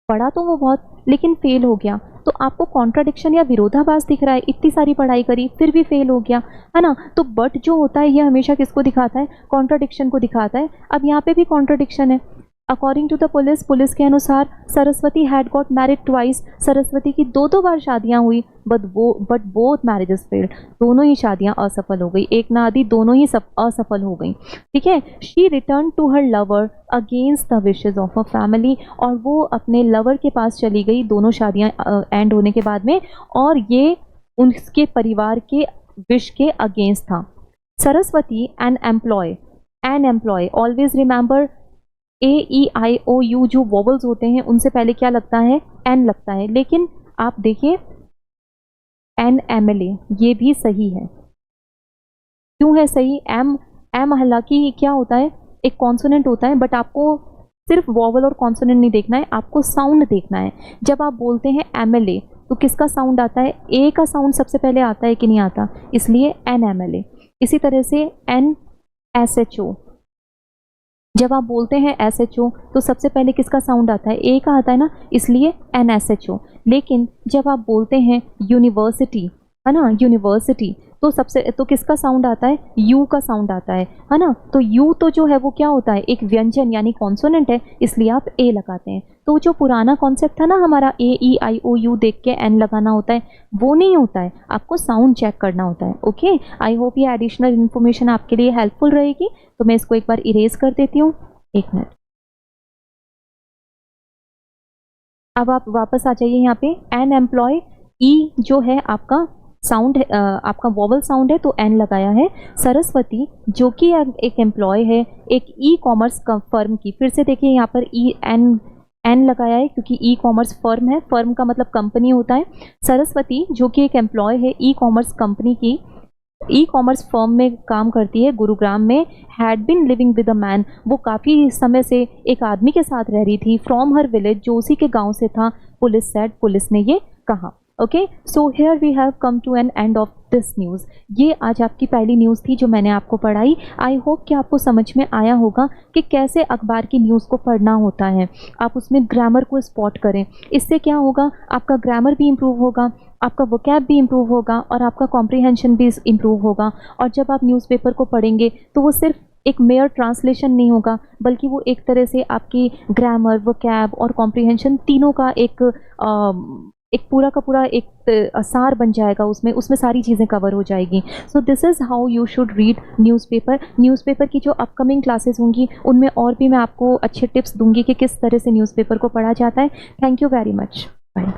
पढ़ा तो वो बहुत लेकिन फेल हो गया। तो आपको कॉन्ट्राडिक्शन या विरोधाभास दिख रहा है, इतनी सारी पढ़ाई करी फिर भी फेल हो गया, है ना। तो बट जो होता है ये हमेशा किसको दिखाता है? कॉन्ट्राडिक्शन को दिखाता है। अब यहाँ पे भी कॉन्ट्राडिक्शन है। According to the police, police के अनुसार Saraswati had got married twice, Saraswati की दो बार शादियां हुई, बट बोथ मैरिजेस फेल्ड, दोनों ही शादियां असफल हो गई, एक ना आदि, दोनों ही असफल हो गई। ठीक है, she return to her lover against the wishes of a family, और वो अपने लवर के पास चली गई दोनों शादियां एंड होने के बाद में, और ये उनके परिवार के विश के अगेंस्ट था। Saraswati an employ always remember AEIOU जो वॉवल्स होते हैं उनसे पहले क्या लगता है, एन लगता है। लेकिन आप देखिए NMLA ये भी सही है। क्यों है सही? एम हालांकि क्या होता है, एक कॉन्सोनेंट होता है, बट आपको सिर्फ वॉवल और कॉन्सोनेंट नहीं देखना है, आपको साउंड देखना है। जब आप बोलते हैं MLA तो किसका साउंड आता है? ए का साउंड सबसे पहले आता है कि नहीं आता, इसलिए NMLA। इसी तरह से NSHO, जब आप बोलते हैं SHO तो सबसे पहले किसका साउंड आता है? ए का आता है ना, इसलिए NSHO। लेकिन जब आप बोलते हैं यूनिवर्सिटी, है ना, यूनिवर्सिटी, तो सबसे तो किसका साउंड आता है? यू का साउंड आता है ना। तो यू तो जो है वो क्या होता है? एक व्यंजन यानी कॉन्सोनेंट है, इसलिए आप ए लगाते हैं। तो जो पुराना कॉन्सेप्ट था ना हमारा AEIOU देख के एन लगाना होता है, वो नहीं होता है, आपको साउंड चेक करना होता है। ओके, आई होप ये एडिशनल इन्फॉर्मेशन आपके लिए हेल्पफुल रहेगी। तो मैं इसको एक बार इरेज कर देती हूँ, 1 मिनट। अब आप वापस आ जाइए यहाँ पे। एन एम्प्लॉय, ई जो है आपका साउंड है, आपका वॉवल साउंड है तो एन लगाया है। सरस्वती जो कि एक एम्प्लॉय है एक ई कॉमर्स फर्म की, फिर से देखिए यहाँ पर एन लगाया है क्योंकि ई कॉमर्स फर्म है, फर्म का मतलब कंपनी होता है। सरस्वती जो कि एक एम्प्लॉय है ई कॉमर्स कंपनी की, ई कॉमर्स फर्म में काम करती है गुरुग्राम में। Had been living with a man, वो काफ़ी समय से एक आदमी के साथ रह रही थी। फ्रॉम हर विलेज, जो उसी के गांव से था। पुलिस सेड, पुलिस ने ये कहा। Okay, so here we have come to an end of this news. ये आज आपकी पहली न्यूज़ थी जो मैंने आपको पढ़ाई। आई होप कि आपको समझ में आया होगा कि कैसे अखबार की न्यूज़ को पढ़ना होता है। आप उसमें ग्रामर को स्पॉट करें, इससे क्या होगा, आपका ग्रामर भी इम्प्रूव होगा, आपका वोकैब भी इम्प्रूव होगा और आपका कॉम्प्रिहेंशन भी इम्प्रूव होगा। और जब आप न्यूज़पेपर को पढ़ेंगे तो वो सिर्फ एक मेयर ट्रांसलेशन नहीं होगा, बल्कि वो एक तरह से आपकी ग्रामर, वोकैब और कॉम्प्रिहेंशन तीनों का एक पूरा का पूरा एक सार बन जाएगा। उसमें सारी चीज़ें कवर हो जाएगी। So this is how you should read newspaper. Newspaper की जो अपकमिंग क्लासेस होंगी उनमें और भी मैं आपको अच्छे टिप्स दूंगी कि किस तरह से न्यूज़पेपर को पढ़ा जाता है। Thank you very much, bye.